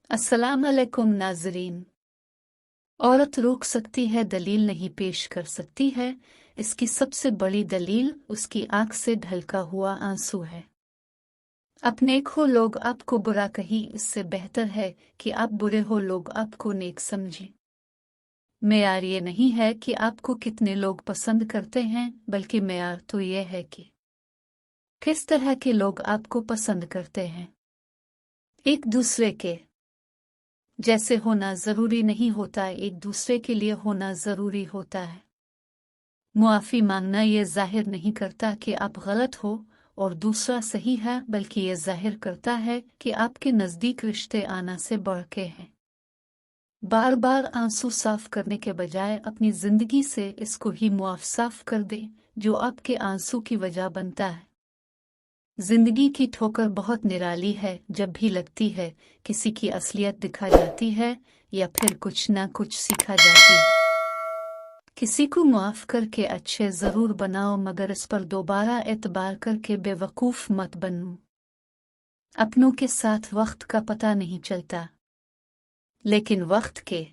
अस्सलाम अलैकुम नाज़रीन। औरत रोक सकती है, दलील नहीं पेश कर सकती है। इसकी सबसे बड़ी दलील उसकी आंख से ढलका हुआ आंसू है। आप नेक हो, लोग आपको बुरा कहीं, इससे बेहतर है कि आप बुरे हो, लोग आपको नेक समझें। मेयार ये नहीं है कि आपको कितने लोग पसंद करते हैं, बल्कि मेयार तो ये है कि किस तरह के लोग आपको पसंद करते हैं। एक दूसरे के जैसे होना जरूरी नहीं होता, एक दूसरे के लिए होना जरूरी होता है। मुआफ़ी मांगना ये जाहिर नहीं करता कि आप गलत हो और दूसरा सही है, बल्कि ये जाहिर करता है कि आपके नज़दीक रिश्ते आना से बढ़ के हैं। बार बार आंसू साफ करने के बजाय अपनी जिंदगी से इसको ही मुआफ़ साफ कर दें जो आपके आंसू की वजह बनता है। जिंदगी की ठोकर बहुत निराली है, जब भी लगती है किसी की असलियत दिखा जाती है या फिर कुछ ना कुछ सीखा जाती है। किसी को माफ करके अच्छे जरूर बनाओ, मगर इस पर दोबारा एतबार करके बेवकूफ मत बनो। अपनों के साथ वक्त का पता नहीं चलता, लेकिन वक्त के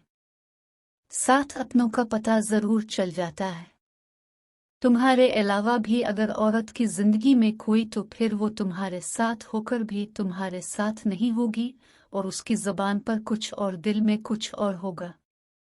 साथ अपनों का पता जरूर चल जाता है। तुम्हारे अलावा भी अगर औरत की जिंदगी में कोई, तो फिर वो तुम्हारे साथ होकर भी तुम्हारे साथ नहीं होगी, और उसकी जुबान पर कुछ और दिल में कुछ और होगा।